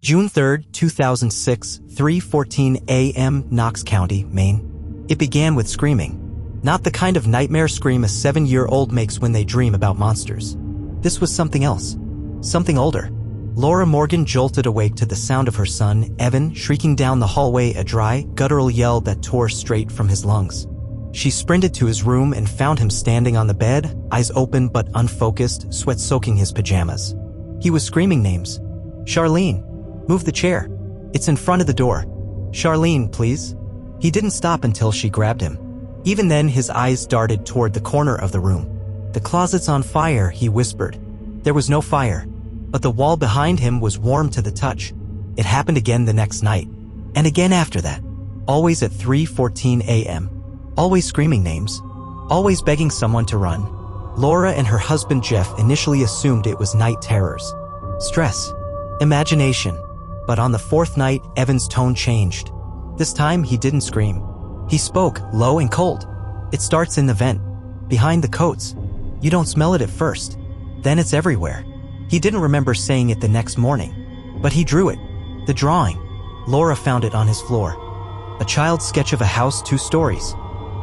June 3, 2006, 3:14 a.m., Knox County, Maine. It began with screaming. Not the kind of nightmare scream a 7-year-old makes when they dream about monsters. This was something else. Something older. Laura Morgan jolted awake to the sound of her son, Evan, shrieking down the hallway, a dry, guttural yell that tore straight from his lungs. She sprinted to his room and found him standing on the bed, eyes open but unfocused, sweat soaking his pajamas. He was screaming names. "Charlene, move the chair. It's in front of the door. Charlene, please." He didn't stop until she grabbed him. Even then, his eyes darted toward the corner of the room. "The closet's on fire," he whispered. There was no fire, but the wall behind him was warm to the touch. It happened again the next night, and again after that. Always at 3:14 a.m. Always screaming names. Always begging someone to run. Laura and her husband Jeff initially assumed it was night terrors. Stress. Imagination. But on the fourth night, Evan's tone changed. This time, he didn't scream. He spoke, low and cold. "It starts in the vent. Behind the coats. You don't smell it at first. Then it's everywhere." He didn't remember saying it the next morning. But he drew it. The drawing. Laura found it on his floor. A child's sketch of a house, 2 stories.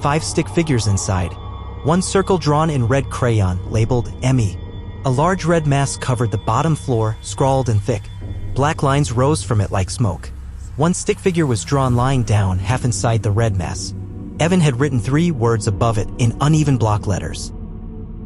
5 stick figures inside. 1 circle drawn in red crayon, labeled Emmy. A large red mass covered the bottom floor, scrawled and thick. Black lines rose from it like smoke. 1 stick figure was drawn lying down, half inside the red mass. Evan had written 3 words above it in uneven block letters.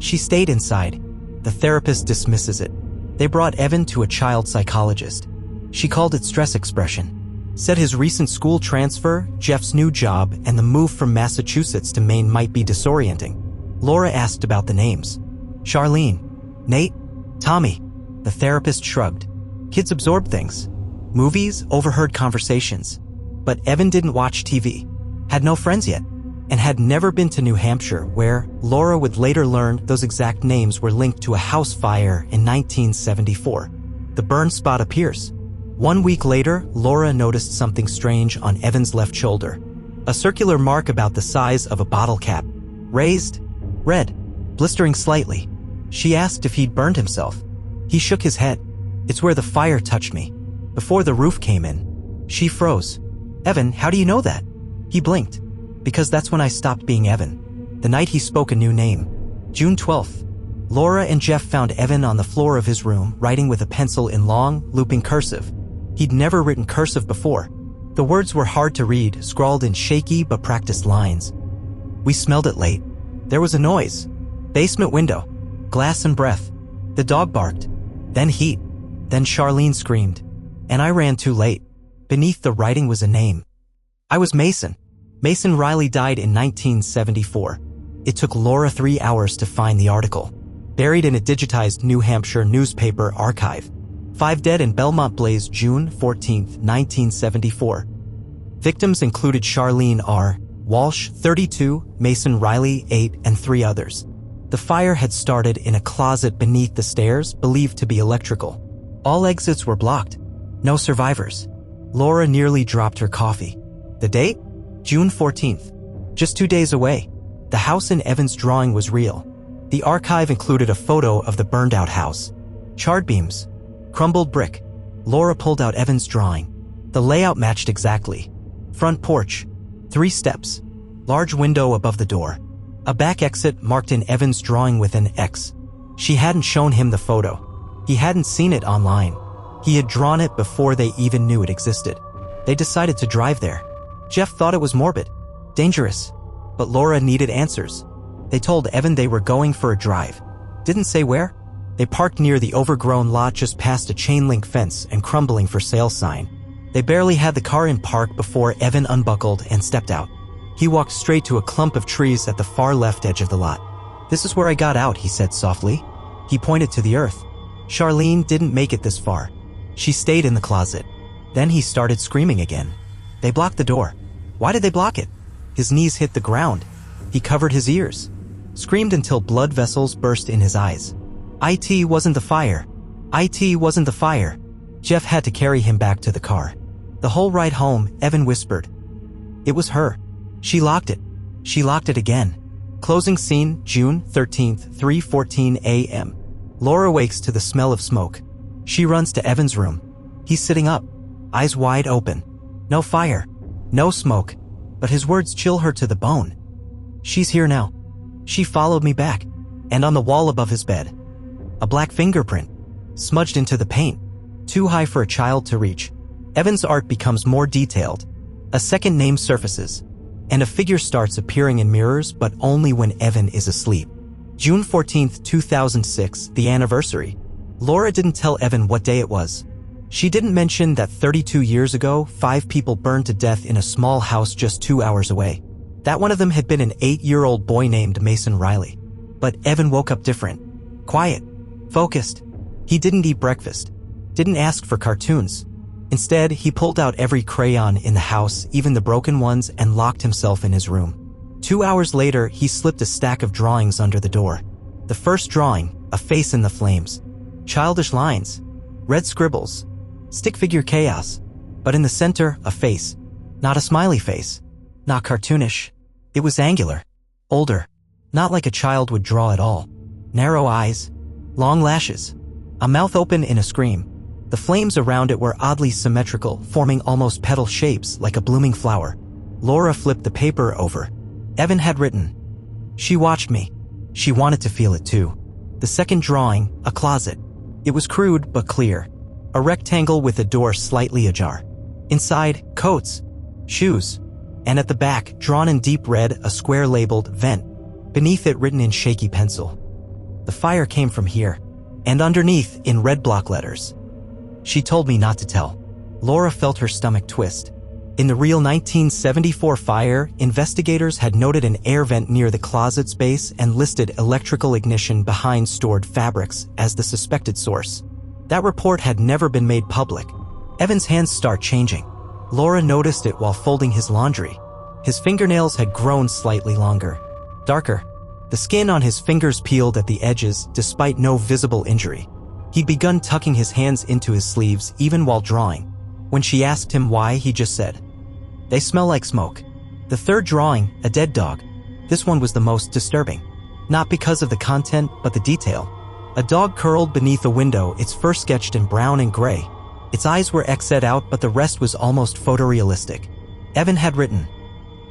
She stayed inside. The therapist dismisses it. They brought Evan to a child psychologist. She called it stress expression. Said his recent school transfer, Jeff's new job, and the move from Massachusetts to Maine might be disorienting. Laura asked about the names. "Charlene. Nate. Tommy." The therapist shrugged. Kids absorb things. Movies, overheard conversations. But Evan didn't watch TV, had no friends yet, and had never been to New Hampshire, where, Laura would later learn, those exact names were linked to a house fire in 1974. The burn spot appears. 1 week later, Laura noticed something strange on Evan's left shoulder. A circular mark about the size of a bottle cap. Raised, red, blistering slightly. She asked if he'd burned himself. He shook his head. "It's where the fire touched me. Before the roof came in." She froze. "Evan, how do you know that?" He blinked. "Because that's when I stopped being Evan. The night he spoke a new name. June 12th. Laura and Jeff found Evan on the floor of his room, writing with a pencil in long, looping cursive. He'd never written cursive before. The words were hard to read, scrawled in shaky but practiced lines. "We smelled it late. There was a noise. Basement window. Glass and breath. The dog barked. Then heat. Then Charlene screamed. And I ran too late." Beneath the writing was a name. "I was Mason. Mason Riley died in 1974. It took Laura 3 hours to find the article. Buried in a digitized New Hampshire newspaper archive. 5 dead in Belmont Blaze, June 14, 1974. Victims included Charlene R. Walsh, 32, Mason Riley, 8, and 3 others. The fire had started in a closet beneath the stairs, believed to be electrical. All exits were blocked. No survivors. Laura nearly dropped her coffee. The date? June 14th. Just 2 days away. The house in Evan's drawing was real. The archive included a photo of the burned-out house. Charred beams. Crumbled brick. Laura pulled out Evan's drawing. The layout matched exactly. Front porch. 3 steps. Large window above the door. A back exit marked in Evan's drawing with an X. She hadn't shown him the photo. He hadn't seen it online. He had drawn it before they even knew it existed. They decided to drive there. Jeff thought it was morbid. Dangerous. But Laura needed answers. They told Evan they were going for a drive. Didn't say where. They parked near the overgrown lot just past a chain-link fence and crumbling for sale sign. They barely had the car in park before Evan unbuckled and stepped out. He walked straight to a clump of trees at the far left edge of the lot. "This is where I got out," he said softly. He pointed to the earth. Charlene didn't make it this far. She stayed in the closet. Then he started screaming again. They blocked the door. Why did they block it? His knees hit the ground. He covered his ears. Screamed until blood vessels burst in his eyes. "It wasn't the fire. It wasn't the fire." Jeff had to carry him back to the car. The whole ride home, Evan whispered. It was her. She locked it. She locked it again. Closing scene, June 13th, 3:14 a.m. Laura wakes to the smell of smoke. She runs to Evan's room. He's sitting up, eyes wide open. No fire, no smoke, but his words chill her to the bone. She's here now. She followed me back, and on the wall above his bed, a black fingerprint, smudged into the paint, too high for a child to reach. Evan's art becomes more detailed. A second name surfaces, and a figure starts appearing in mirrors, but only when Evan is asleep. June 14th, 2006, the anniversary. Laura didn't tell Evan what day it was. She didn't mention that 32 years ago, 5 people burned to death in a small house just 2 hours away. That one of them had been an 8-year-old boy named Mason Riley. But Evan woke up different. Quiet. Focused. He didn't eat breakfast. Didn't ask for cartoons. Instead, he pulled out every crayon in the house, even the broken ones, and locked himself in his room. 2 hours later, he slipped a stack of drawings under the door. The first drawing, a face in the flames. Childish lines. Red scribbles. Stick figure chaos. But in the center, a face. Not a smiley face. Not cartoonish. It was angular. Older. Not like a child would draw at all. Narrow eyes. Long lashes. A mouth open in a scream. The flames around it were oddly symmetrical, forming almost petal shapes like a blooming flower. Laura flipped the paper over. Evan had written. She watched me. She wanted to feel it too. The second drawing, a closet. It was crude but clear. A rectangle with a door slightly ajar. Inside, coats, shoes, and at the back, drawn in deep red, a square labeled vent. Beneath it written in shaky pencil. The fire came from here. And underneath, in red block letters. She told me not to tell. Laura felt her stomach twist. In the real 1974 fire, investigators had noted an air vent near the closet's base and listed electrical ignition behind stored fabrics as the suspected source. That report had never been made public. Evan's hands start changing. Laura noticed it while folding his laundry. His fingernails had grown slightly longer. Darker. The skin on his fingers peeled at the edges despite no visible injury. He'd begun tucking his hands into his sleeves even while drawing. When she asked him why, he just said, "They smell like smoke." The third drawing, a dead dog. This one was the most disturbing. Not because of the content, but the detail. A dog curled beneath a window, its fur sketched in brown and gray. Its eyes were X'd out, but the rest was almost photorealistic. Evan had written,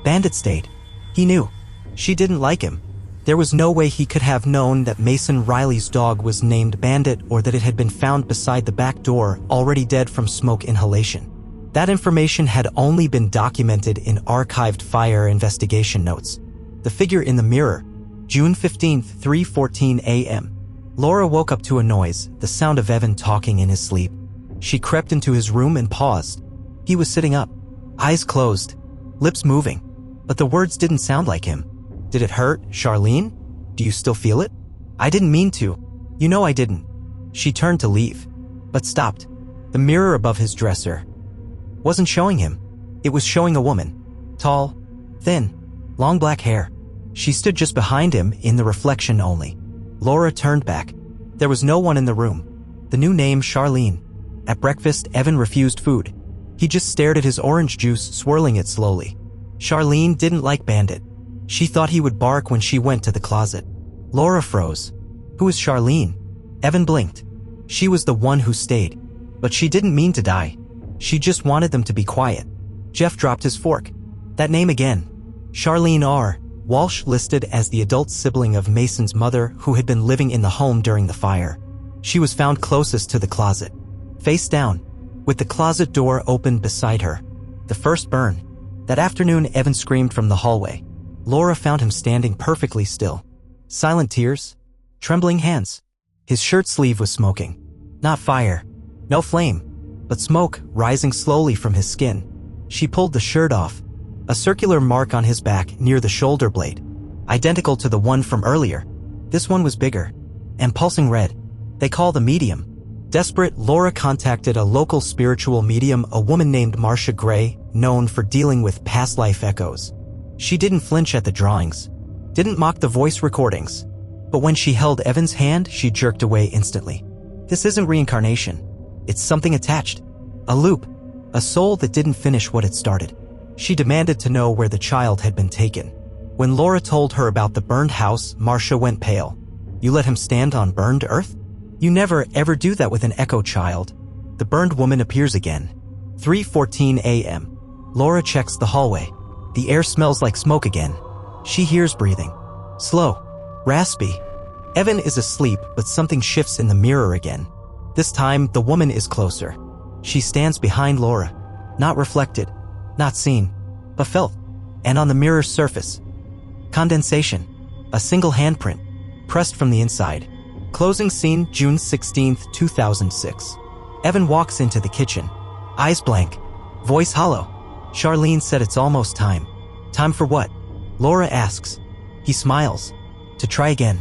"Bandit stayed." He knew. She didn't like him. There was no way he could have known that Mason Riley's dog was named Bandit or that it had been found beside the back door, already dead from smoke inhalation. That information had only been documented in archived fire investigation notes. The figure in the mirror, June 15th, 3:14 a.m. Laura woke up to a noise, the sound of Evan talking in his sleep. She crept into his room and paused. He was sitting up, eyes closed, lips moving, but the words didn't sound like him. "Did it hurt, Charlene? Do you still feel it?" "I didn't mean to. You know I didn't." She turned to leave, but stopped. The mirror above his dresser wasn't showing him. It was showing a woman. Tall, thin, long black hair. She stood just behind him, in the reflection only. Laura turned back. There was no one in the room. The new name, Charlene. At breakfast, Evan refused food. He just stared at his orange juice, swirling it slowly. Charlene didn't like Bandit. She thought he would bark when she went to the closet. Laura froze. Who is Charlene? Evan blinked. She was the one who stayed. But she didn't mean to die. She just wanted them to be quiet. Jeff dropped his fork. That name again. Charlene R. Walsh, listed as the adult sibling of Mason's mother, who had been living in the home during the fire. She was found closest to the closet, face down, with the closet door open beside her. The first burn. That afternoon, Evan screamed from the hallway. Laura found him standing perfectly still. Silent tears, trembling hands. His shirt sleeve was smoking. Not fire, no flame, but smoke rising slowly from his skin. She pulled the shirt off. A circular mark on his back near the shoulder blade, identical to the one from earlier. This one was bigger and pulsing red. They call the medium. Desperate, Laura contacted a local spiritual medium, a woman named Marcia Gray, known for dealing with past life echoes. She didn't flinch at the drawings, didn't mock the voice recordings, but when she held Evan's hand, she jerked away instantly. This isn't reincarnation. It's something attached. A loop. A soul that didn't finish what it started. She demanded to know where the child had been taken. When Laura told her about the burned house, Marcia went pale. "You let him stand on burned earth? You never ever do that with an echo child." The burned woman appears again. 3:14 a.m. Laura checks the hallway. The air smells like smoke again. She hears breathing. Slow. Raspy. Evan is asleep, but something shifts in the mirror again. This time, the woman is closer. She stands behind Laura. Not reflected. Not seen. But felt. And on the mirror's surface. Condensation. A single handprint. Pressed from the inside. Closing scene, June 16, 2006. Evan walks into the kitchen. Eyes blank. Voice hollow. Charlene said it's almost time. Time for what? Laura asks. He smiles. To try again.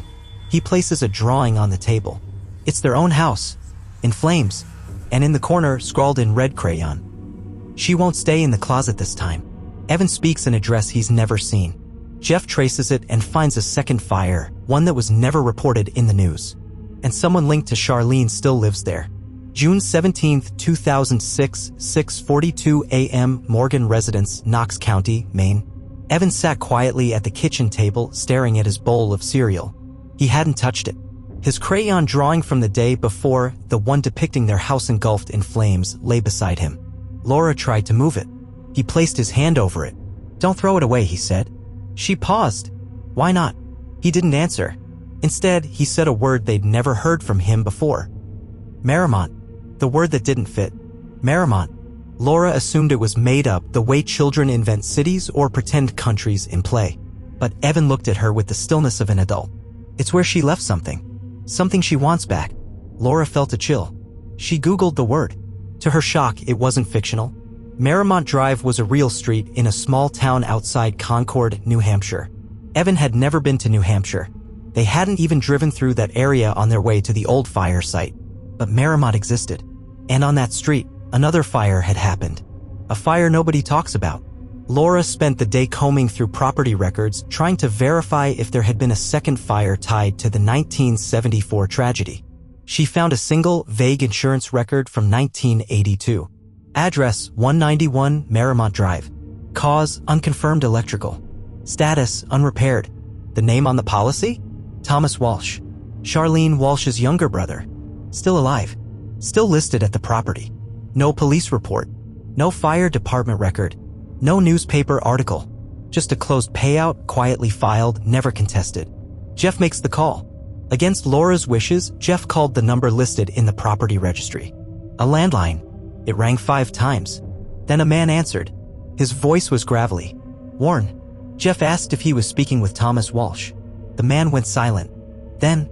He places a drawing on the table. It's their own house. In flames. And in the corner, scrawled in red crayon. She won't stay in the closet this time. Evan speaks an address he's never seen. Jeff traces it and finds a second fire, one that was never reported in the news. And someone linked to Charlene still lives there. June 17, 2006, 6:42 a.m. Morgan Residence, Knox County, Maine. Evan sat quietly at the kitchen table, staring at his bowl of cereal. He hadn't touched it. His crayon drawing from the day before, the one depicting their house engulfed in flames, lay beside him. Laura tried to move it. He placed his hand over it. Don't throw it away, he said. She paused. Why not? He didn't answer. Instead, he said a word they'd never heard from him before. Merrimont. The word that didn't fit. Merrimont. Laura assumed it was made up the way children invent cities or pretend countries in play. But Evan looked at her with the stillness of an adult. It's where she left something. Something she wants back. Laura felt a chill. She Googled the word. To her shock, it wasn't fictional. Merrimont Drive was a real street in a small town outside Concord, New Hampshire. Evan had never been to New Hampshire. They hadn't even driven through that area on their way to the old fire site. But Merrimont existed. And on that street, another fire had happened. A fire nobody talks about. Laura spent the day combing through property records, trying to verify if there had been a second fire tied to the 1974 tragedy. She found a single, vague insurance record from 1982. Address, 191 Merrimont Drive. Cause, unconfirmed electrical. Status, unrepaired. The name on the policy? Thomas Walsh. Charlene Walsh's younger brother. Still alive. Still listed at the property. No police report. No fire department record. No newspaper article. Just a closed payout, quietly filed, never contested. Jeff makes the call. Against Laura's wishes, Jeff called the number listed in the property registry. A landline. It rang 5 times. Then a man answered. His voice was gravelly. Warren. Jeff asked if he was speaking with Thomas Walsh. The man went silent. Then,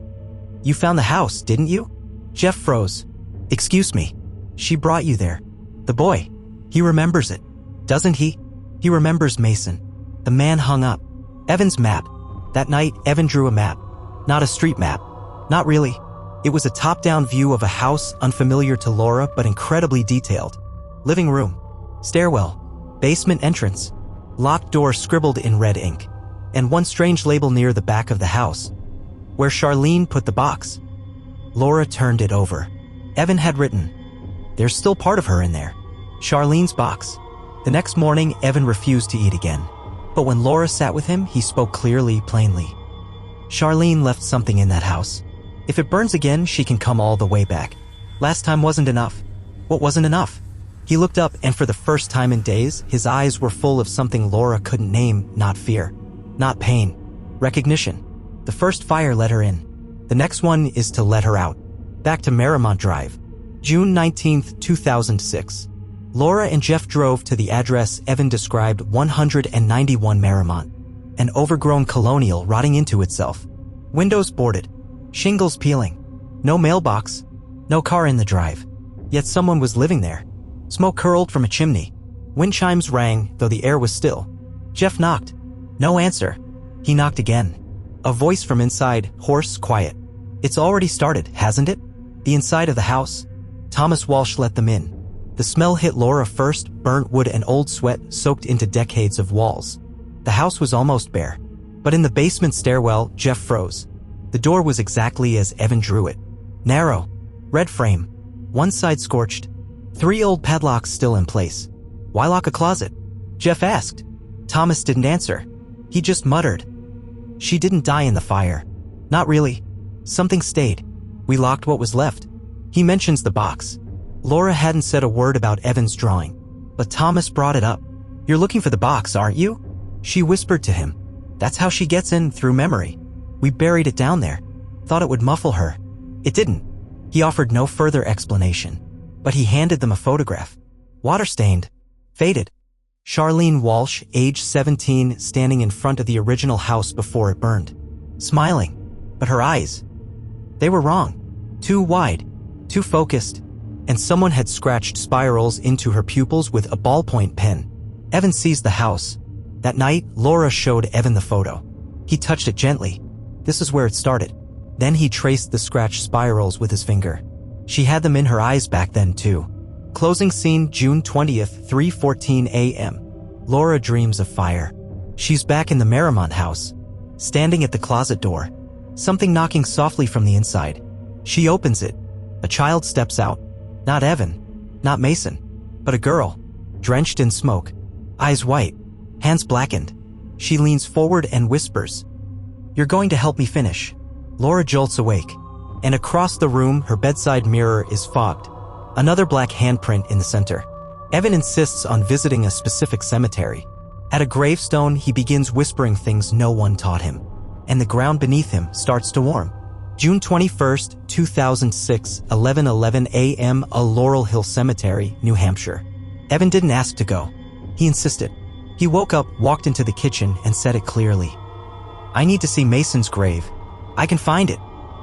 you found the house, didn't you? Jeff froze. Excuse me. She brought you there. The boy. He remembers it. Doesn't he? He remembers Mason. The man hung up. Evan's map. That night, Evan drew a map. Not a street map. Not really. It was a top-down view of a house unfamiliar to Laura but incredibly detailed. Living room. Stairwell. Basement entrance. Locked door scribbled in red ink. And one strange label near the back of the house. Where Charlene put the box. Laura turned it over. Evan had written, "There's still part of her in there. Charlene's box." The next morning, Evan refused to eat again. But when Laura sat with him, he spoke clearly, plainly. Charlene left something in that house. If it burns again, she can come all the way back. Last time wasn't enough. What wasn't enough? He looked up, and for the first time in days, his eyes were full of something Laura couldn't name, not fear. Not pain. Recognition. The first fire let her in. The next one is to let her out. Back to Merrimont Drive. June 19, 2006. Laura and Jeff drove to the address Evan described, 191 Merrimont. An overgrown colonial rotting into itself. Windows boarded. Shingles peeling. No mailbox. No car in the drive. Yet someone was living there. Smoke curled from a chimney. Wind chimes rang, though the air was still. Jeff knocked. No answer. He knocked again. A voice from inside, hoarse, quiet. It's already started, hasn't it? The inside of the house. Thomas Walsh let them in. The smell hit Laura first, burnt wood and old sweat soaked into decades of walls. The house was almost bare. But in the basement stairwell, Jeff froze. The door was exactly as Evan drew it. Narrow. Red frame. One side scorched. 3 old padlocks still in place. Why lock a closet? Jeff asked. Thomas didn't answer. He just muttered. She didn't die in the fire. Not really. Something stayed. We locked what was left. He mentions the box. Laura hadn't said a word about Evan's drawing, but Thomas brought it up. "You're looking for the box, aren't you?" She whispered to him. "That's how she gets in through memory. We buried it down there. Thought it would muffle her. It didn't." He offered no further explanation, but he handed them a photograph. Water-stained. Faded. Charlene Walsh, age 17, standing in front of the original house before it burned. Smiling. But her eyes. They were wrong. Too wide. Too focused. And someone had scratched spirals into her pupils with a ballpoint pen. Evan seized the house. That night, Laura showed Evan the photo. He touched it gently. This is where it started. Then he traced the scratch spirals with his finger. She had them in her eyes back then, too. Closing scene, June 20th, 3:14 a.m. Laura dreams of fire. She's back in the Marymount house, standing at the closet door. Something knocking softly from the inside. She opens it. A child steps out. Not Evan, not Mason, but a girl, drenched in smoke. Eyes white, hands blackened. She leans forward and whispers, "You're going to help me finish." Laura jolts awake, and across the room her bedside mirror is fogged. Another black handprint in the center. Evan insists on visiting a specific cemetery. At a gravestone, he begins whispering things no one taught him, and the ground beneath him starts to warm. June 21st, 2006, 11:11 a.m. A Laurel Hill Cemetery, New Hampshire. Evan didn't ask to go. He insisted. He woke up, walked into the kitchen, and said it clearly. "I need to see Mason's grave. I can find it."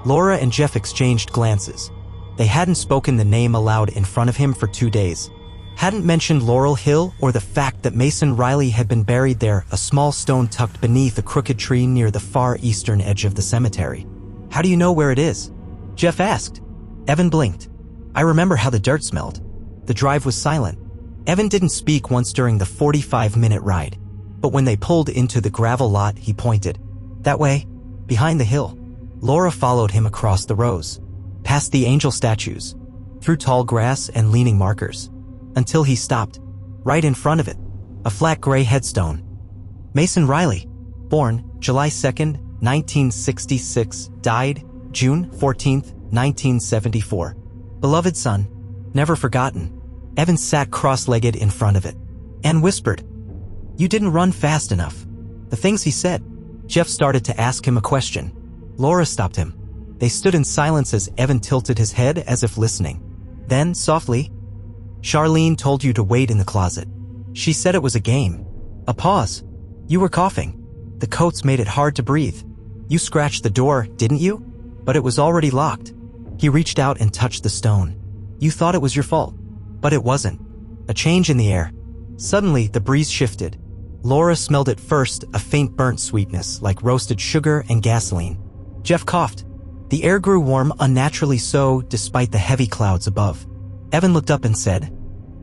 Laura and Jeff exchanged glances. They hadn't spoken the name aloud in front of him for 2 days. Hadn't mentioned Laurel Hill or the fact that Mason Riley had been buried there, a small stone tucked beneath a crooked tree near the far eastern edge of the cemetery. "How do you know where it is?" Jeff asked. Evan blinked. "I remember how the dirt smelled." The drive was silent. Evan didn't speak once during the 45-minute ride, but when they pulled into the gravel lot, he pointed. "That way, behind the hill." Laura followed him across the rows, past the angel statues, through tall grass and leaning markers, until he stopped, right in front of it, a flat gray headstone. Mason Riley, born July 2nd, 1966, died June 14th, 1974. Beloved son, never forgotten. Evan sat cross-legged in front of it and whispered, "You didn't run fast enough." The things he said. Jeff started to ask him a question. Laura stopped him. They stood in silence as Evan tilted his head as if listening. Then, softly, "Charlene told you to wait in the closet. She said it was a game." A pause. "You were coughing. The coats made it hard to breathe. You scratched the door, didn't you? But it was already locked." He reached out and touched the stone. "You thought it was your fault. But it wasn't." A change in the air. Suddenly, the breeze shifted. Laura smelled it first, a faint burnt sweetness, like roasted sugar and gasoline. Jeff coughed. The air grew warm, unnaturally so, despite the heavy clouds above. Evan looked up and said,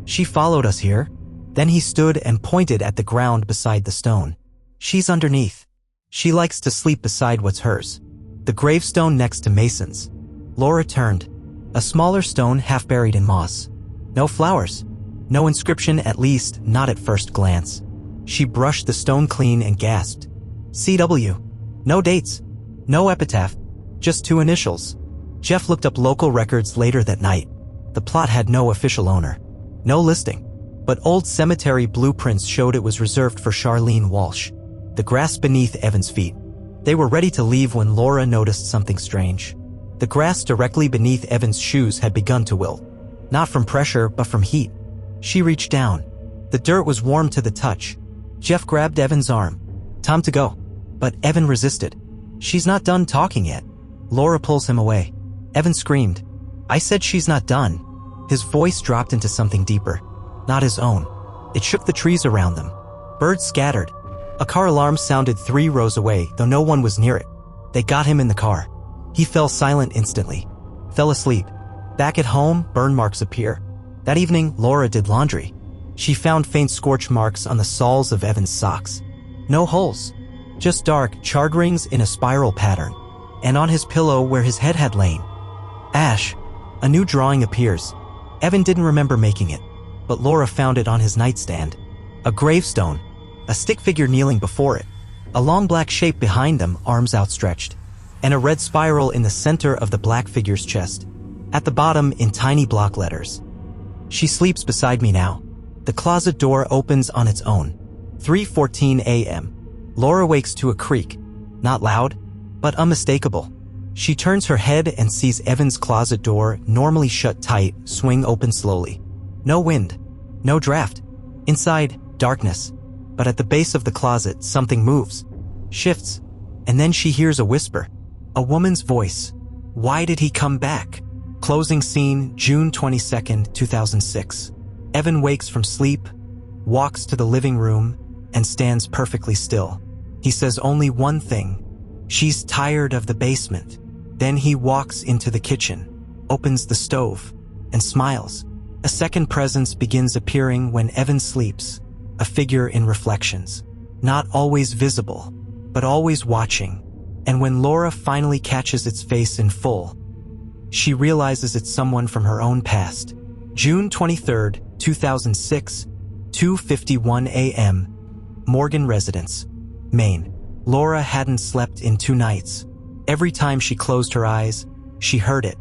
"She followed us here." Then he stood and pointed at the ground beside the stone. "She's underneath. She likes to sleep beside what's hers. The gravestone next to Mason's." Laura turned. A smaller stone half buried in moss. No flowers. No inscription, at least not at first glance. She brushed the stone clean and gasped. "CW. No dates. No epitaph. Just 2 initials." Jeff looked up local records later that night. The plot had no official owner. No listing. But old cemetery blueprints showed it was reserved for Charlene Walsh. The grass beneath Evan's feet. They were ready to leave when Laura noticed something strange. The grass directly beneath Evan's shoes had begun to wilt. Not from pressure, but from heat. She reached down. The dirt was warm to the touch. Jeff grabbed Evan's arm. "Time to go." But Evan resisted. "She's not done talking yet." Laura pulls him away. Evan screamed. "I said she's not done." His voice dropped into something deeper. Not his own. It shook the trees around them. Birds scattered. A car alarm sounded 3 rows away, though no one was near it. They got him in the car. He fell silent instantly. Fell asleep. Back at home, burn marks appear. That evening, Laura did laundry. She found faint scorch marks on the soles of Evan's socks. No holes. Just dark, charred rings in a spiral pattern. And on his pillow where his head had lain. Ash. A new drawing appears. Evan didn't remember making it, but Laura found it on his nightstand. A gravestone. A stick figure kneeling before it. A long black shape behind them, arms outstretched. And a red spiral in the center of the black figure's chest. At the bottom, in tiny block letters, She sleeps beside me now. The closet door opens on its own. 3:14 a.m. Laura wakes to a creak. Not loud, but unmistakable. She turns her head and sees Evan's closet door, normally shut tight, swing open slowly. No wind. No draft. Inside, darkness. But at the base of the closet, something moves. Shifts. And then she hears a whisper. A woman's voice. Why did he come back? Closing scene, June 22nd, 2006. Evan wakes from sleep, walks to the living room, and stands perfectly still. He says only one thing. She's tired of the basement. Then he walks into the kitchen, opens the stove, and smiles. A second presence begins appearing when Evan sleeps, a figure in reflections. Not always visible, but always watching. And when Laura finally catches its face in full, she realizes it's someone from her own past. June 23rd, 2006, 2:51 a.m. Morgan Residence, Maine. Laura hadn't slept in 2 nights. Every time she closed her eyes, she heard it.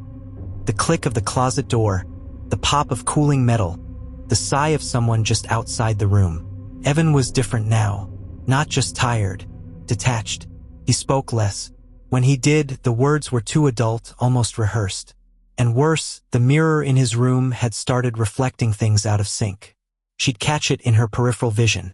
The click of the closet door, the pop of cooling metal, the sigh of someone just outside the room. Evan was different now, not just tired, detached. He spoke less. When he did, the words were too adult, almost rehearsed. And worse, the mirror in his room had started reflecting things out of sync. She'd catch it in her peripheral vision.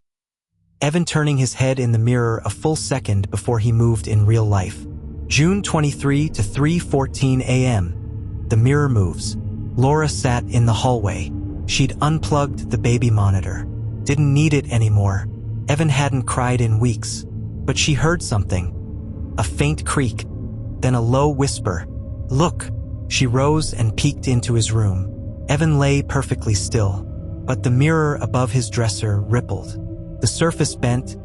Evan turning his head in the mirror a full second before he moved in real life. June 23 to 3:14 a.m. The mirror moves. Laura sat in the hallway. She'd unplugged the baby monitor. Didn't need it anymore. Evan hadn't cried in weeks. But she heard something. A faint creak, then a low whisper. Look! She rose and peeked into his room. Evan lay perfectly still, but the mirror above his dresser rippled. The surface bent,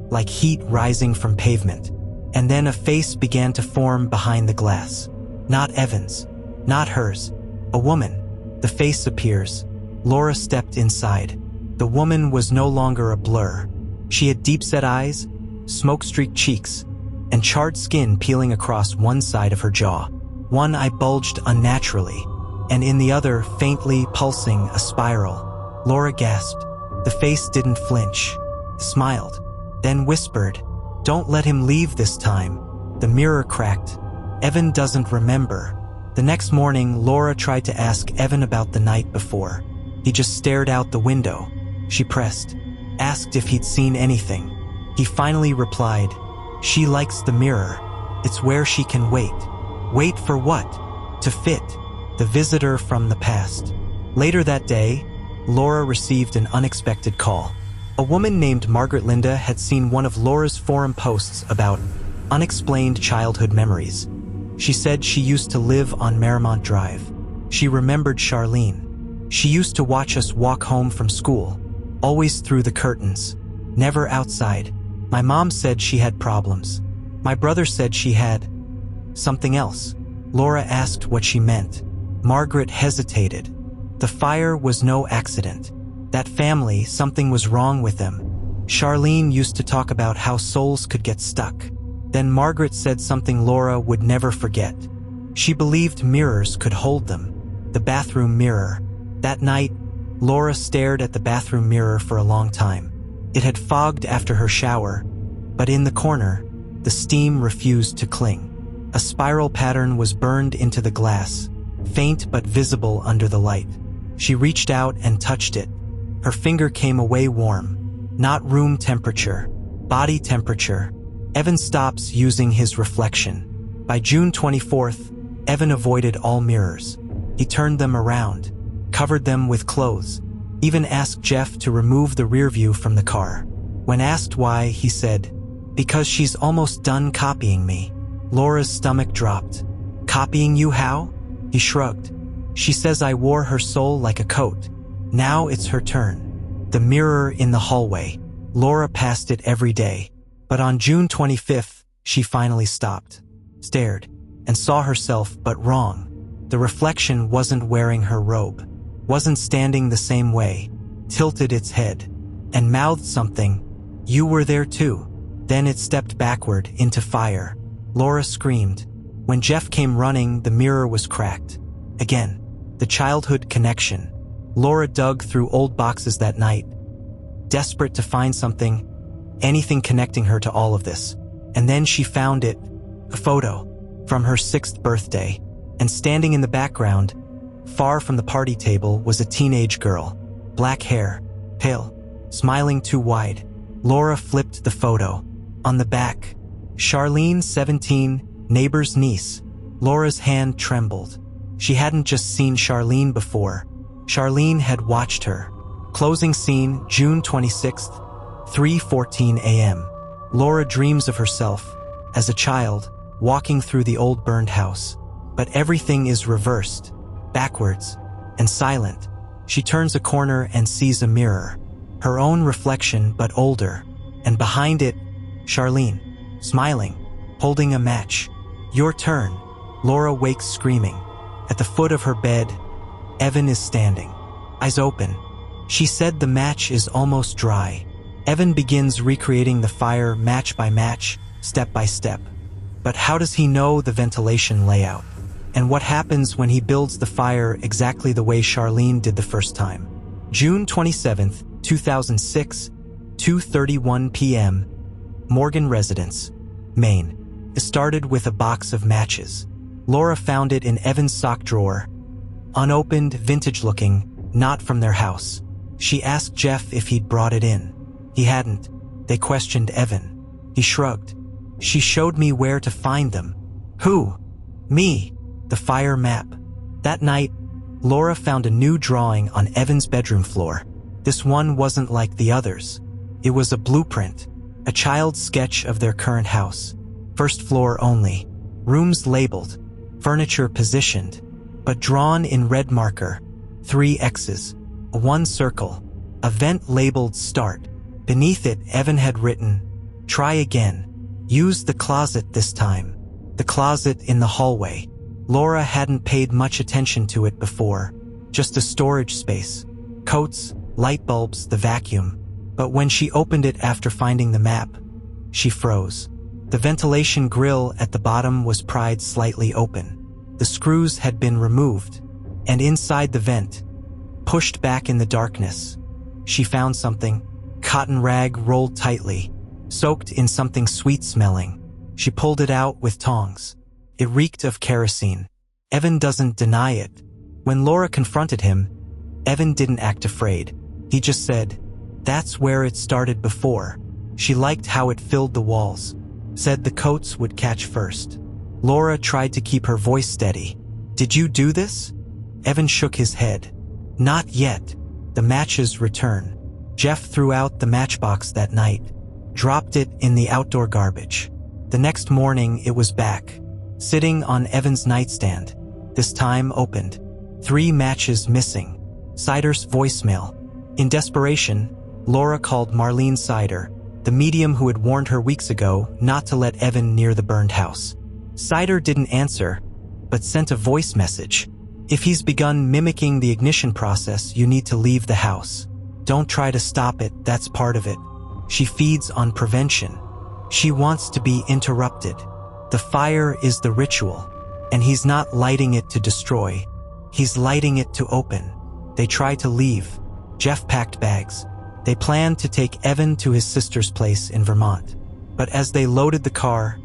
like heat rising from pavement, and then a face began to form behind the glass. Not Evan's, not hers. A woman. The face appears. Laura stepped inside. The woman was no longer a blur. She had deep-set eyes, smoke-streaked cheeks, and charred skin peeling across one side of her jaw. One eye bulged unnaturally, and in the other, faintly pulsing, a spiral. Laura gasped. The face didn't flinch, smiled, then whispered, "Don't let him leave this time." The mirror cracked. Evan doesn't remember. The next morning, Laura tried to ask Evan about the night before. He just stared out the window. She pressed, asked if he'd seen anything. He finally replied, "She likes the mirror. It's where she can wait." Wait for what? To fit. The visitor from the past. Later that day, Laura received an unexpected call. A woman named Margaret Linda had seen one of Laura's forum posts about unexplained childhood memories. She said she used to live on Marymount Drive. She remembered Charlene. She used to watch us walk home from school, always through the curtains, never outside. My mom said she had problems. My brother said she had something else. Laura asked what she meant. Margaret hesitated. The fire was no accident. That family, something was wrong with them. Charlene used to talk about how souls could get stuck. Then Margaret said something Laura would never forget. She believed mirrors could hold them. The bathroom mirror. That night, Laura stared at the bathroom mirror for a long time. It had fogged after her shower, but in the corner, the steam refused to cling. A spiral pattern was burned into the glass, faint but visible under the light. She reached out and touched it. Her finger came away warm. Not room temperature, body temperature. Evan stops using his reflection. By June 24th, Evan avoided all mirrors. He turned them around, covered them with clothes, even asked Jeff to remove the rear view from the car. When asked why, he said, "Because she's almost done copying me." Laura's stomach dropped. "Copying you how?" He shrugged. "She says I wore her soul like a coat. Now it's her turn." The mirror in the hallway. Laura passed it every day. But on June 25th, she finally stopped, stared, and saw herself, but wrong. The reflection wasn't wearing her robe, wasn't standing the same way, tilted its head, and mouthed something. "You were there too." Then it stepped backward into fire. Laura screamed. When Jeff came running, the mirror was cracked. Again, the childhood connection. Laura dug through old boxes that night, desperate to find something, anything connecting her to all of this. And then she found it, a photo from her 6th birthday, and standing in the background, far from the party table, was a teenage girl, black hair, pale, smiling too wide. Laura flipped the photo. On the back, Charlene, 17, neighbor's niece. Laura's hand trembled. She hadn't just seen Charlene before. Charlene had watched her. Closing scene, June 26th, 3:14 a.m. Laura dreams of herself, as a child, walking through the old burned house. But everything is reversed, backwards, and silent. She turns a corner and sees a mirror. Her own reflection, but older. And behind it, Charlene, smiling, holding a match. Your turn. Laura wakes screaming. At the foot of her bed, Evan is standing, eyes open. She said the match is almost dry. Evan begins recreating the fire match by match, step by step. But how does he know the ventilation layout? And what happens when he builds the fire exactly the way Charlene did the first time? June 27th, 2006, 2:31 p.m. Morgan residence, Maine. It started with a box of matches. Laura found it in Evan's sock drawer. Unopened, vintage-looking, not from their house. She asked Jeff if he'd brought it in. He hadn't. They questioned Evan. He shrugged. She showed me where to find them. Who? Me. The fire map. That night, Laura found a new drawing on Evan's bedroom floor. This one wasn't like the others. It was a blueprint, a child's sketch of their current house. First floor only. Rooms labeled. Furniture positioned, but drawn in red marker. 3 X's. A 1 circle. A vent labeled start. Beneath it, Evan had written, try again. Use the closet this time. The closet in the hallway. Laura hadn't paid much attention to it before. Just a storage space. Coats, light bulbs, the vacuum. But when she opened it after finding the map, she froze. The ventilation grill at the bottom was pried slightly open. The screws had been removed, and inside the vent, pushed back in the darkness, she found something. Cotton rag rolled tightly, soaked in something sweet-smelling. She pulled it out with tongs. It reeked of kerosene. Evan doesn't deny it. When Laura confronted him, Evan didn't act afraid. He just said, that's where it started before. She liked how it filled the walls. Said the coats would catch first. Laura tried to keep her voice steady. Did you do this? Evan shook his head. Not yet. The matches return. Jeff threw out the matchbox that night, dropped it in the outdoor garbage. The next morning it was back, sitting on Evan's nightstand, this time opened. 3 matches missing. Sider's voicemail. In desperation, Laura called Marlene Sider, the medium who had warned her weeks ago not to let Evan near the burned house. Sider didn't answer, but sent a voice message. If he's begun mimicking the ignition process, you need to leave the house. Don't try to stop it, that's part of it. She feeds on prevention. She wants to be interrupted. The fire is the ritual, and he's not lighting it to destroy. He's lighting it to open. They try to leave. Jeff packed bags. They planned to take Evan to his sister's place in Vermont. But as they loaded the car,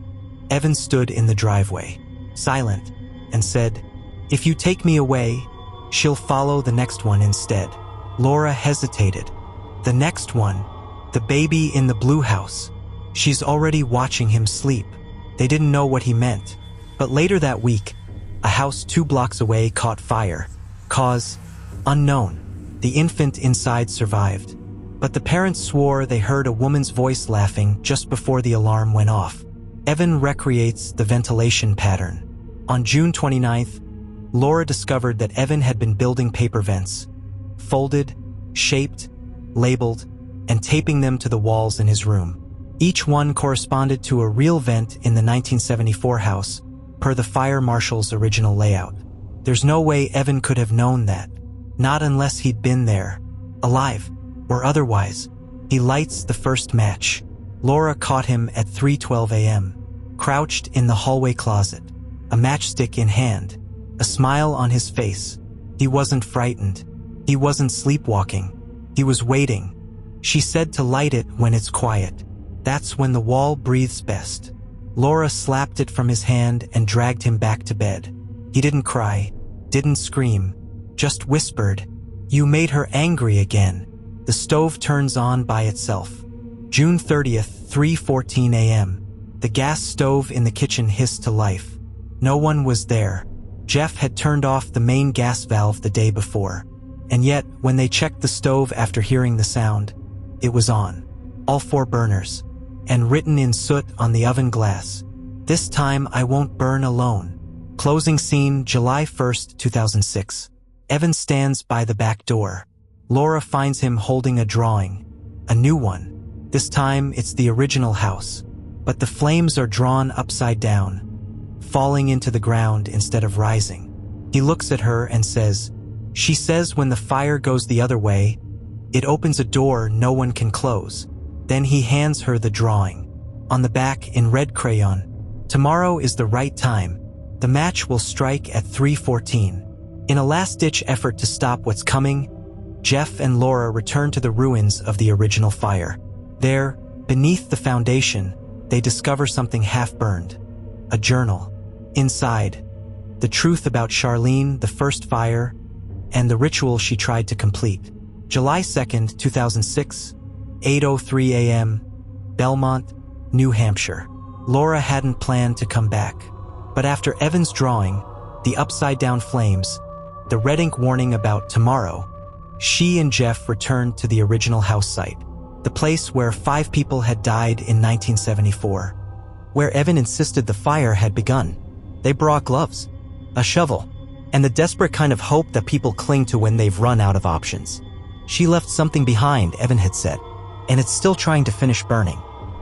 Evan stood in the driveway, silent, and said, if you take me away, she'll follow the next one instead. Laura hesitated. The next one, the baby in the blue house. She's already watching him sleep. They didn't know what he meant. But later that week, a house 2 blocks away caught fire. Cause, unknown. The infant inside survived. But the parents swore they heard a woman's voice laughing just before the alarm went off. Evan recreates the ventilation pattern. On June 29th, Laura discovered that Evan had been building paper vents, folded, shaped, labeled, and taping them to the walls in his room. Each one corresponded to a real vent in the 1974 house, per the fire marshal's original layout. There's no way Evan could have known that, not unless he'd been there, alive, or otherwise. He lights the first match. Laura caught him at 3:12 a.m., crouched in the hallway closet, a matchstick in hand, a smile on his face. He wasn't frightened. He wasn't sleepwalking. He was waiting. She said to light it when it's quiet. That's when the wall breathes best. Laura slapped it from his hand and dragged him back to bed. He didn't cry, didn't scream, just whispered. You made her angry again. The stove turns on by itself. June 30th, 3:14 a.m. The gas stove in the kitchen hissed to life. No one was there. Jeff had turned off the main gas valve the day before. And yet, when they checked the stove after hearing the sound, it was on. All 4 burners. And written in soot on the oven glass, "This time I won't burn alone." Closing scene, July 1st, 2006. Evan stands by the back door. Laura finds him holding a drawing. A new one. This time, it's the original house. But the flames are drawn upside down, falling into the ground instead of rising. He looks at her and says, "She says when the fire goes the other way, it opens a door no one can close." Then he hands her the drawing. On the back, in red crayon, "Tomorrow is the right time. The match will strike at 3:14. In a last-ditch effort to stop what's coming, Jeff and Laura return to the ruins of the original fire. There, beneath the foundation, they discover something half-burned. A journal. Inside, the truth about Charlene, the first fire, and the ritual she tried to complete. July 2nd, 2006, 8:03 a.m., Belmont, New Hampshire. Laura hadn't planned to come back. But after Evan's drawing, the upside-down flames, the red ink warning about tomorrow, she and Jeff returned to the original house site, the place where 5 people had died in 1974, where Evan insisted the fire had begun. They brought gloves, a shovel, and the desperate kind of hope that people cling to when they've run out of options. She left something behind, Evan had said, and it's still trying to finish burning.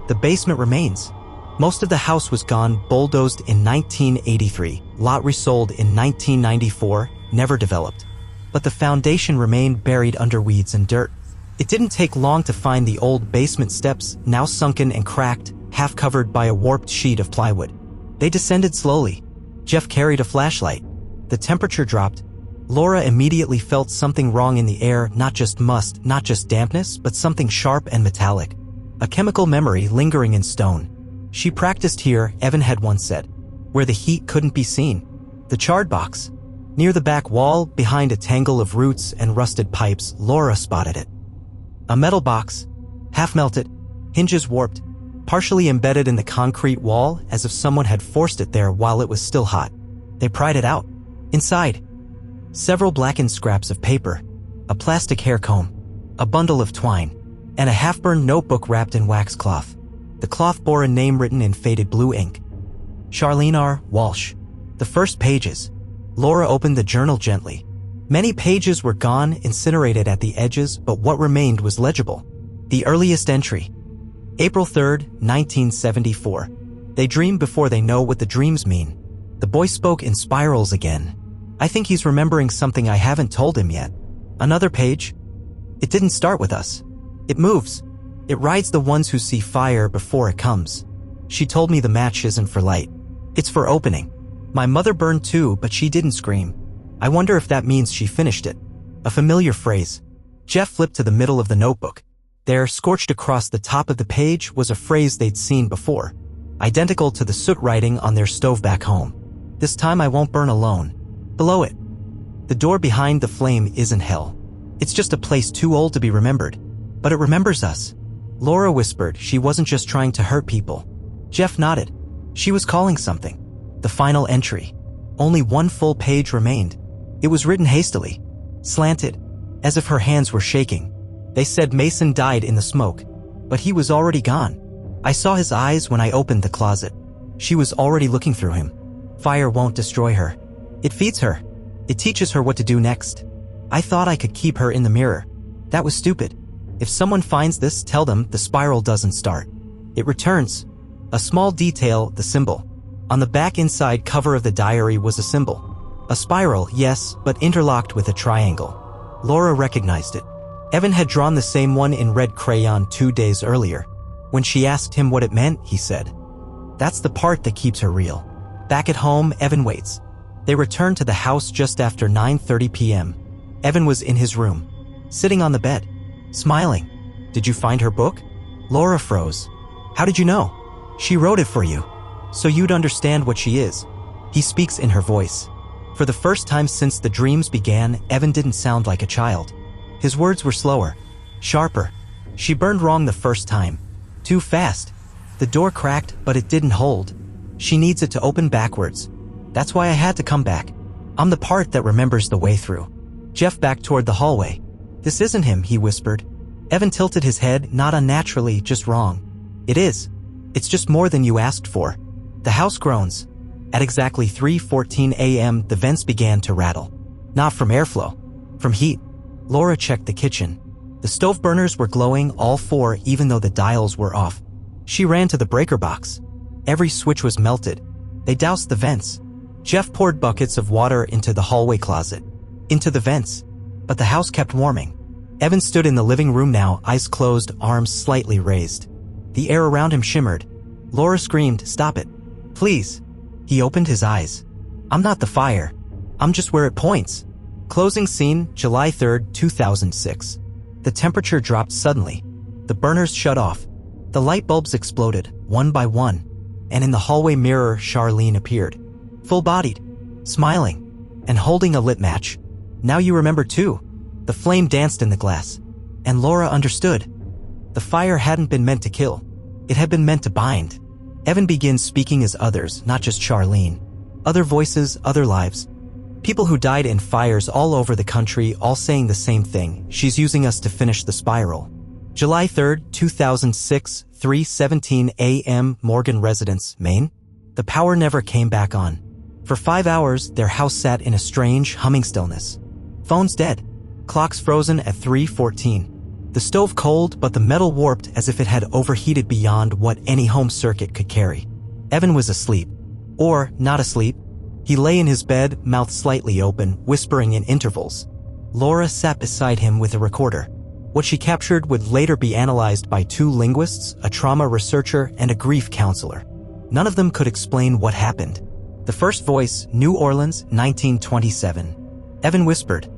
The basement remains. Most of the house was gone, bulldozed in 1983, lot resold in 1994, never developed. But the foundation remained buried under weeds and dirt. It didn't take long to find the old basement steps, now sunken and cracked, half covered by a warped sheet of plywood. They descended slowly. Jeff carried a flashlight. The temperature dropped. Laura immediately felt something wrong in the air, not just must, not just dampness, but something sharp and metallic. A chemical memory lingering in stone. She practiced here, Evan had once said, where the heat couldn't be seen. The charred box. Near the back wall, behind a tangle of roots and rusted pipes, Laura spotted it. A metal box, half-melted, hinges warped, partially embedded in the concrete wall as if someone had forced it there while it was still hot. They pried it out. Inside, several blackened scraps of paper, a plastic hair comb, a bundle of twine, and a half-burned notebook wrapped in wax cloth. The cloth bore a name written in faded blue ink. Charlene R. Walsh. The first pages. Laura opened the journal gently. Many pages were gone, incinerated at the edges, but what remained was legible. The earliest entry. April 3rd, 1974. They dream before they know what the dreams mean. The boy spoke in spirals again. I think he's remembering something I haven't told him yet. Another page. It didn't start with us. It moves. It rides the ones who see fire before it comes. She told me the match isn't for light. It's for opening. My mother burned too, but she didn't scream. I wonder if that means she finished it. A familiar phrase. Jeff flipped to the middle of the notebook. There, scorched across the top of the page, was a phrase they'd seen before, identical to the soot writing on their stove back home. This time I won't burn alone. Below it, the door behind the flame isn't hell. It's just a place too old to be remembered. But it remembers us. Laura whispered she wasn't just trying to hurt people. Jeff nodded. She was calling something. The final entry. Only one full page remained. It was written hastily, slanted, as if her hands were shaking. They said Mason died in the smoke, but he was already gone. I saw his eyes when I opened the closet. She was already looking through him. Fire won't destroy her. It feeds her. It teaches her what to do next. I thought I could keep her in the mirror. That was stupid. If someone finds this, tell them the spiral doesn't start. It returns. A small detail, the symbol. On the back inside cover of the diary was a symbol. A spiral, yes, but interlocked with a triangle. Laura recognized it. Evan had drawn the same one in red crayon 2 days earlier. When she asked him what it meant, he said, "That's the part that keeps her real." Back at home, Evan waits. They return to the house just after 9:30 p.m. Evan was in his room, sitting on the bed, smiling. Did you find her book? Laura froze. How did you know? She wrote it for you, so you'd understand what she is. He speaks in her voice. For the first time since the dreams began, Evan didn't sound like a child. His words were slower, sharper. She burned wrong the first time. Too fast. The door cracked, but it didn't hold. She needs it to open backwards. That's why I had to come back. I'm the part that remembers the way through. Jeff backed toward the hallway. This isn't him, he whispered. Evan tilted his head, not unnaturally, just wrong. It is. It's just more than you asked for. The house groans. At exactly 3:14 a.m., the vents began to rattle. Not from airflow, from heat. Laura checked the kitchen. The stove burners were glowing, all four, even though the dials were off. She ran to the breaker box. Every switch was melted. They doused the vents. Jeff poured buckets of water into the hallway closet, into the vents, but the house kept warming. Evan stood in the living room now, eyes closed, arms slightly raised. The air around him shimmered. Laura screamed, "Stop it. Please." He opened his eyes. I'm not the fire. I'm just where it points. Closing scene, July 3rd, 2006. The temperature dropped suddenly. The burners shut off. The light bulbs exploded, one by one. And in the hallway mirror, Charlene appeared. Full-bodied, smiling, and holding a lit match. Now you remember too. The flame danced in the glass. And Laura understood. The fire hadn't been meant to kill. It had been meant to bind. Evan begins speaking as others, not just Charlene. Other voices, other lives. People who died in fires all over the country, all saying the same thing. She's using us to finish the spiral. July 3rd, 2006, 3:17 a.m., Morgan Residence, Maine. The power never came back on. For 5 hours, their house sat in a strange, humming stillness. Phones dead. Clocks frozen at 3:14. The stove cold, but the metal warped as if it had overheated beyond what any home circuit could carry. Evan was asleep. Or not asleep. He lay in his bed, mouth slightly open, whispering in intervals. Laura sat beside him with a recorder. What she captured would later be analyzed by 2 linguists, a trauma researcher, and a grief counselor. None of them could explain what happened. The first voice, New Orleans, 1927. Evan whispered.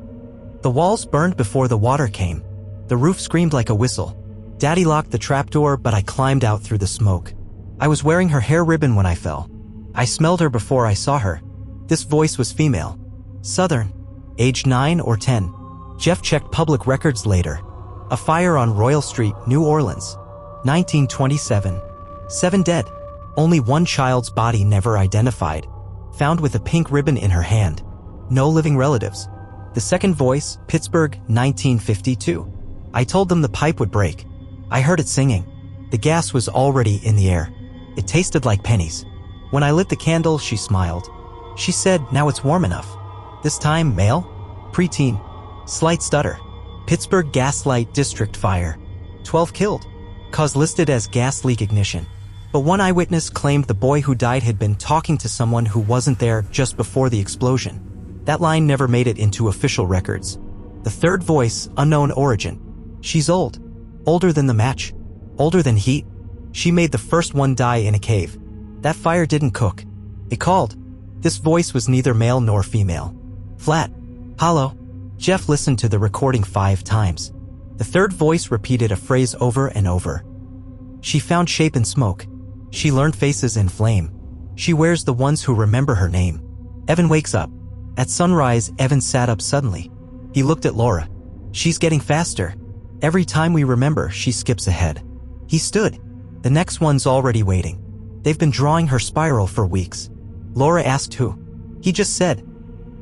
The walls burned before the water came. The roof screamed like a whistle. Daddy locked the trapdoor, but I climbed out through the smoke. I was wearing her hair ribbon when I fell. I smelled her before I saw her. This voice was female. Southern. Age 9 or 10. Jeff checked public records later. A fire on Royal Street, New Orleans. 1927. 7 dead. Only 1 child's body never identified. Found with a pink ribbon in her hand. No living relatives. The second voice, Pittsburgh, 1952. I told them the pipe would break. I heard it singing. The gas was already in the air. It tasted like pennies. When I lit the candle, she smiled. She said, now it's warm enough. This time, male? Preteen. Slight stutter. Pittsburgh Gaslight District fire. 12 killed. Cause listed as gas leak ignition. But one eyewitness claimed the boy who died had been talking to someone who wasn't there just before the explosion. That line never made it into official records. The third voice, unknown origin. She's old. Older than the match. Older than heat. She made the first one die in a cave. That fire didn't cook. It called. This voice was neither male nor female. Flat. Hollow. Jeff listened to the recording 5 times. The third voice repeated a phrase over and over. She found shape in smoke. She learned faces in flame. She wears the ones who remember her name. Evan wakes up. At sunrise, Evan sat up suddenly. He looked at Laura. She's getting faster. Every time we remember, she skips ahead. He stood. The next one's already waiting. They've been drawing her spiral for weeks. Laura asked who. He just said.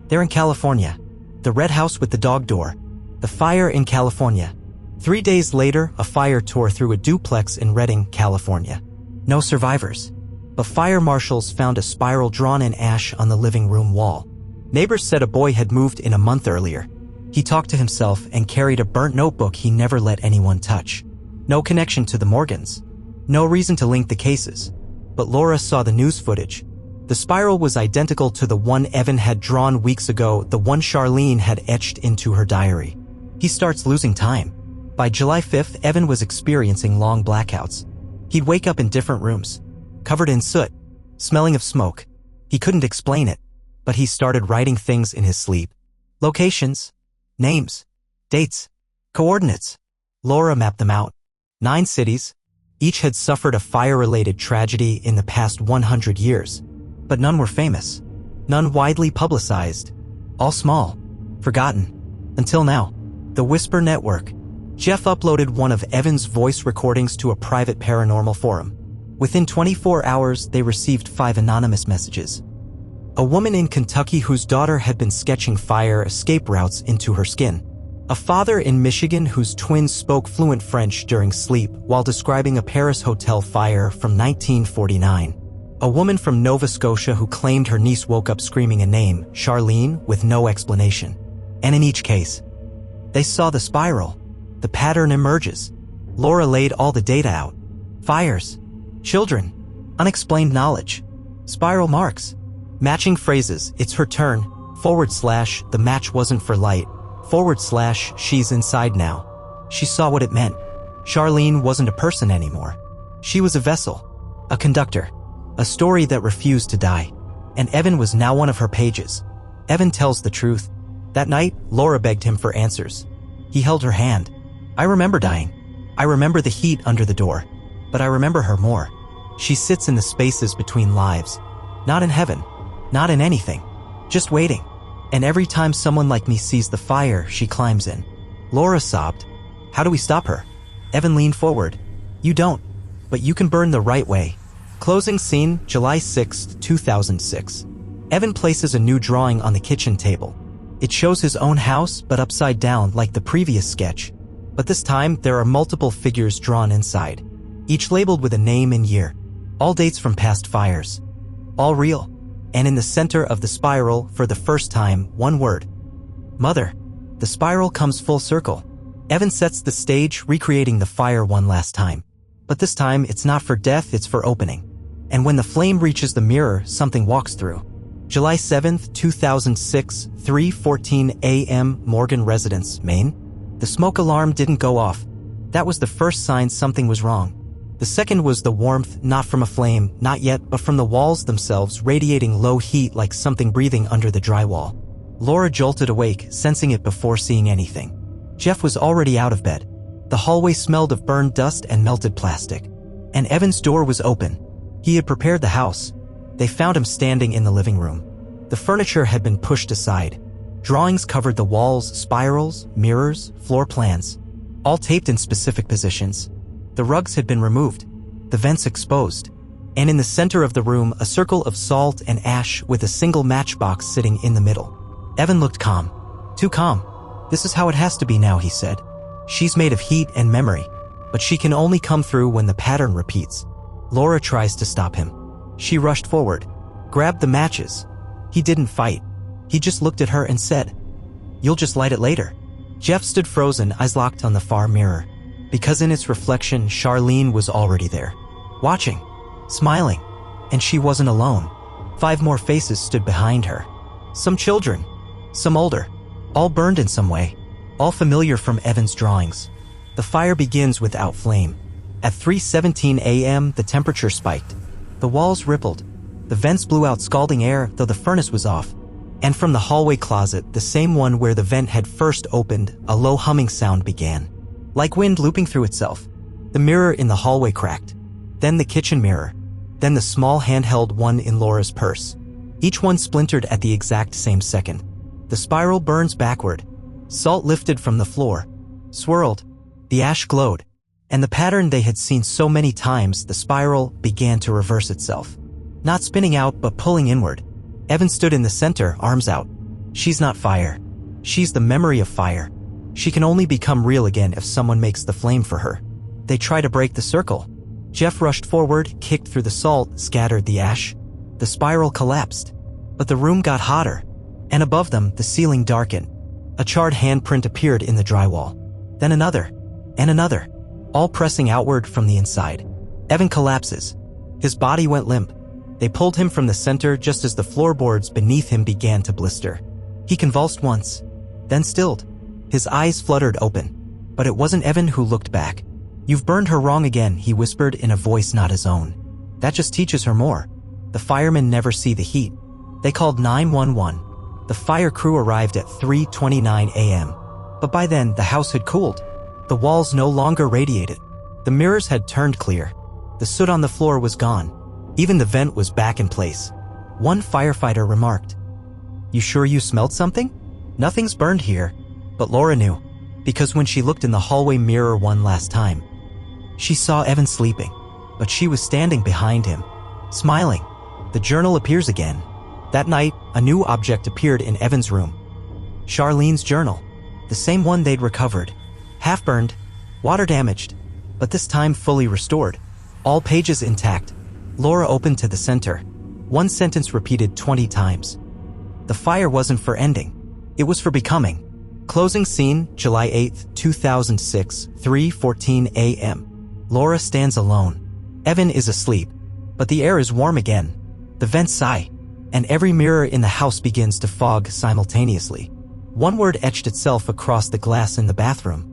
They're in California. The red house with the dog door. The fire in California. 3 days later, a fire tore through a duplex in Redding, California. No survivors. But fire marshals found a spiral drawn in ash on the living room wall. Neighbors said a boy had moved in a month earlier. He talked to himself and carried a burnt notebook he never let anyone touch. No connection to the Morgans. No reason to link the cases. But Laura saw the news footage. The spiral was identical to the one Evan had drawn weeks ago, the one Charlene had etched into her diary. He starts losing time. By July 5th, Evan was experiencing long blackouts. He'd wake up in different rooms, covered in soot, smelling of smoke. He couldn't explain it, but he started writing things in his sleep. Locations. Names, dates, coordinates. Laura mapped them out. 9 cities. Each had suffered a fire-related tragedy in the past 100 years. But none were famous. None widely publicized. All small. Forgotten. Until now. The Whisper Network. Jeff uploaded one of Evan's voice recordings to a private paranormal forum. Within 24 hours, they received 5 anonymous messages. A woman in Kentucky whose daughter had been sketching fire escape routes into her skin. A father in Michigan whose twins spoke fluent French during sleep while describing a Paris hotel fire from 1949. A woman from Nova Scotia who claimed her niece woke up screaming a name, Charlene, with no explanation. And in each case, they saw the spiral. The pattern emerges. Laura laid all the data out. Fires. Children. Unexplained knowledge. Spiral marks. Matching phrases, it's her turn, / the match wasn't for light, / she's inside now. She saw what it meant. Charlene wasn't a person anymore. She was a vessel. A conductor. A story that refused to die. And Evan was now one of her pages. Evan tells the truth. That night, Laura begged him for answers. He held her hand. I remember dying. I remember the heat under the door. But I remember her more. She sits in the spaces between lives. Not in heaven. Not in anything. Just waiting. And every time someone like me sees the fire, she climbs in. Laura sobbed. How do we stop her? Evan leaned forward. You don't. But you can burn the right way. Closing scene, July 6, 2006. Evan places a new drawing on the kitchen table. It shows his own house, but upside down like the previous sketch. But this time, there are multiple figures drawn inside. Each labeled with a name and year. All dates from past fires. All real. And in the center of the spiral, for the first time, one word. Mother. The spiral comes full circle. Evan sets the stage, recreating the fire one last time. But this time, it's not for death, it's for opening. And when the flame reaches the mirror, something walks through. July 7th, 2006, 3:14 a.m. Morgan Residence, Maine. The smoke alarm didn't go off. That was the first sign something was wrong. The second was the warmth, not from a flame, not yet, but from the walls themselves, radiating low heat like something breathing under the drywall. Laura jolted awake, sensing it before seeing anything. Jeff was already out of bed. The hallway smelled of burned dust and melted plastic. And Evan's door was open. He had prepared the house. They found him standing in the living room. The furniture had been pushed aside. Drawings covered the walls, spirals, mirrors, floor plans, all taped in specific positions. The rugs had been removed, the vents exposed, and in the center of the room, a circle of salt and ash with a single matchbox sitting in the middle. Evan looked calm. Too calm. This is how it has to be now, he said. She's made of heat and memory, but she can only come through when the pattern repeats. Laura tries to stop him. She rushed forward, grabbed the matches. He didn't fight. He just looked at her and said, "You'll just light it later." Jeff stood frozen, eyes locked on the far mirror. Because in its reflection, Charlene was already there. Watching. Smiling. And she wasn't alone. 5 more faces stood behind her. Some children. Some older. All burned in some way. All familiar from Evan's drawings. The fire begins without flame. At 3:17 a.m., the temperature spiked. The walls rippled. The vents blew out scalding air, though the furnace was off. And from the hallway closet, the same one where the vent had first opened, a low humming sound began. Like wind looping through itself. The mirror in the hallway cracked. Then the kitchen mirror. Then the small handheld one in Laura's purse. Each one splintered at the exact same second. The spiral burns backward. Salt lifted from the floor. Swirled. The ash glowed. And the pattern they had seen so many times, the spiral, began to reverse itself. Not spinning out, but pulling inward. Evan stood in the center, arms out. She's not fire. She's the memory of fire. She can only become real again if someone makes the flame for her. They try to break the circle. Jeff rushed forward, kicked through the salt, scattered the ash. The spiral collapsed. But the room got hotter. And above them, the ceiling darkened. A charred handprint appeared in the drywall. Then another. And another. All pressing outward from the inside. Evan collapses. His body went limp. They pulled him from the center just as the floorboards beneath him began to blister. He convulsed once, then stilled. His eyes fluttered open. But it wasn't Evan who looked back. "You've burned her wrong again," he whispered in a voice not his own. "That just teaches her more." The firemen never see the heat. They called 911. The fire crew arrived at 3:29 a.m. But by then, the house had cooled. The walls no longer radiated. The mirrors had turned clear. The soot on the floor was gone. Even the vent was back in place. One firefighter remarked, "You sure you smelled something? Nothing's burned here." But Laura knew, because when she looked in the hallway mirror one last time, she saw Evan sleeping, but she was standing behind him, smiling. The journal appears again. That night, a new object appeared in Evan's room. Charlene's journal, the same one they'd recovered. Half-burned, water-damaged, but this time fully restored. All pages intact. Laura opened to the center. One sentence repeated 20 times. The fire wasn't for ending. It was for becoming. Closing scene, July 8, 2006, 3:14 a.m. Laura stands alone. Evan is asleep, but the air is warm again. The vents sigh, and every mirror in the house begins to fog simultaneously. One word etched itself across the glass in the bathroom.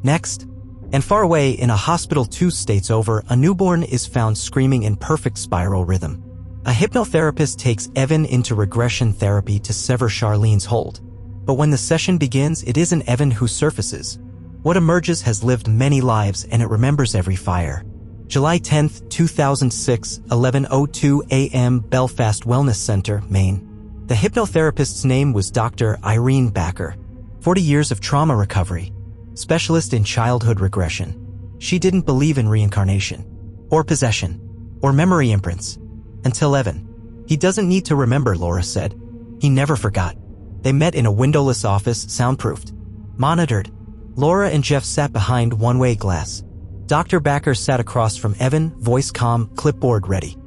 Next. And far away in a hospital 2 states over, a newborn is found screaming in perfect spiral rhythm. A hypnotherapist takes Evan into regression therapy to sever Charlene's hold. But when the session begins, it isn't Evan who surfaces. What emerges has lived many lives, and it remembers every fire. July 10, 2006, 11:02 a.m. Belfast Wellness Center, Maine. The hypnotherapist's name was Dr. Irene Backer. 40 years of trauma recovery. Specialist in childhood regression. She didn't believe in reincarnation, or possession, or memory imprints. Until Evan. He doesn't need to remember, Laura said. He never forgot. They met in a windowless office, soundproofed. Monitored. Laura and Jeff sat behind one-way glass. Dr. Backer sat across from Evan, voice calm, clipboard ready.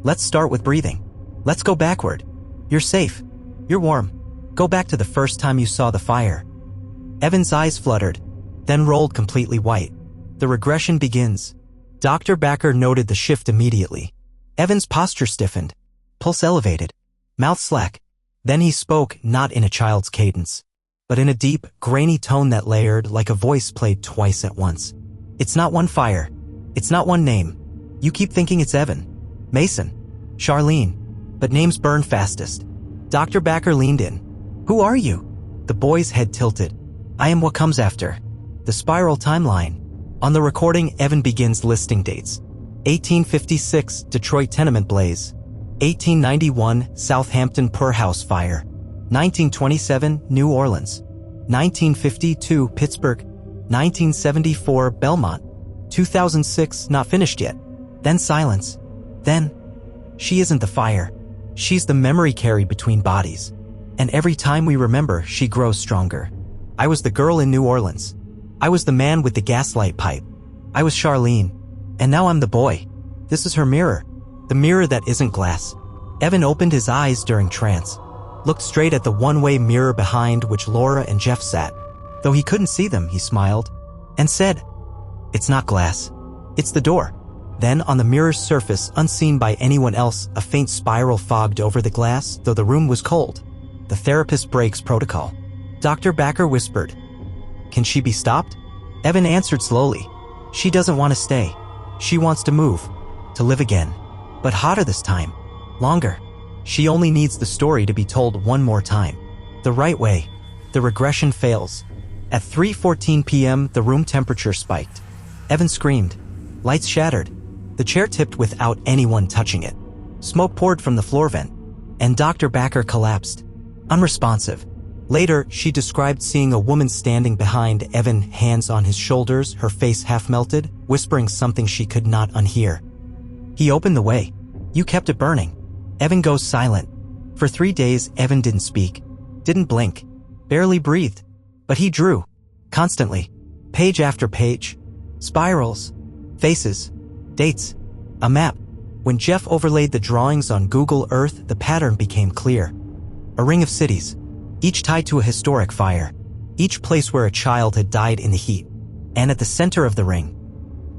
Let's start with breathing. Let's go backward. You're safe. You're warm. Go back to the first time you saw the fire. Evan's eyes fluttered, then rolled completely white. The regression begins. Dr. Backer noted the shift immediately. Evan's posture stiffened, pulse elevated, mouth slack. Then he spoke, not in a child's cadence, but in a deep, grainy tone that layered like a voice played twice at once. It's not one fire. It's not one name. You keep thinking it's Evan, Mason, Charlene, but names burn fastest. Dr. Backer leaned in. Who are you? The boy's head tilted. I am what comes after. The spiral timeline. On the recording, Evan begins listing dates. 1856, Detroit tenement blaze. 1891, Southampton poorhouse fire. 1927, New Orleans. 1952, Pittsburgh. 1974, Belmont. 2006, not finished yet. Then silence. Then, she isn't the fire. She's the memory carried between bodies. And every time we remember, she grows stronger. I was the girl in New Orleans. I was the man with the gaslight pipe. I was Charlene. And now I'm the boy. This is her mirror. The mirror that isn't glass. Evan opened his eyes during trance, looked straight at the one-way mirror behind which Laura and Jeff sat. Though he couldn't see them, he smiled and said, "It's not glass. It's the door." Then, on the mirror's surface, unseen by anyone else, a faint spiral fogged over the glass, though the room was cold. The therapist breaks protocol. Dr. Backer whispered, "Can she be stopped?" Evan answered slowly, "She doesn't want to stay. She wants to move, to live again. But hotter this time. Longer. She only needs the story to be told one more time. The right way." The regression fails. At 3:14 p.m., the room temperature spiked. Evan screamed. Lights shattered. The chair tipped without anyone touching it. Smoke poured from the floor vent. And Dr. Backer collapsed. Unresponsive. Later, she described seeing a woman standing behind Evan, hands on his shoulders, her face half melted, whispering something she could not unhear. He opened the way. "You kept it burning." Evan goes silent. For 3 days, Evan didn't speak, didn't blink, barely breathed. But he drew. Constantly. Page after page. Spirals. Faces. Dates. A map. When Jeff overlaid the drawings on Google Earth, the pattern became clear. A ring of cities. Each tied to a historic fire. Each place where a child had died in the heat. And at the center of the ring,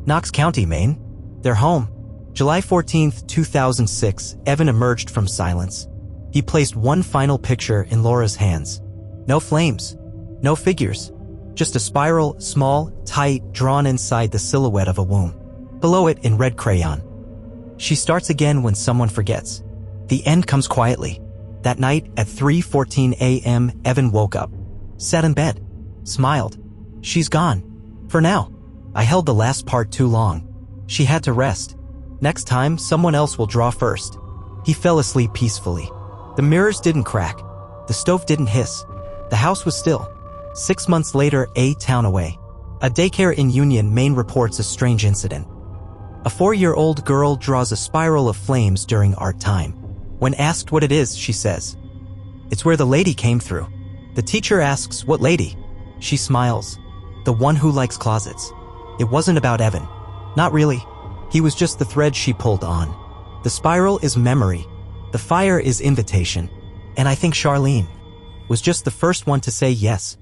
Knox County, Maine. Their home. July 14, 2006, Evan emerged from silence. He placed one final picture in Laura's hands. No flames. No figures. Just a spiral, small, tight, drawn inside the silhouette of a womb. Below it in red crayon. She starts again when someone forgets. The end comes quietly. That night at 3:14 a.m., Evan woke up. Sat in bed. Smiled. She's gone. For now. I held the last part too long. She had to rest. Next time, someone else will draw first. He fell asleep peacefully. The mirrors didn't crack. The stove didn't hiss. The house was still. 6 months later, a town away. A daycare in Union, Maine reports a strange incident. A 4-year-old girl draws a spiral of flames during art time. When asked what it is, she says, "It's where the lady came through." The teacher asks, "What lady?" She smiles. "The one who likes closets." It wasn't about Evan. Not really. He was just the thread she pulled on. The spiral is memory. The fire is invitation. And I think Charlene was just the first one to say yes.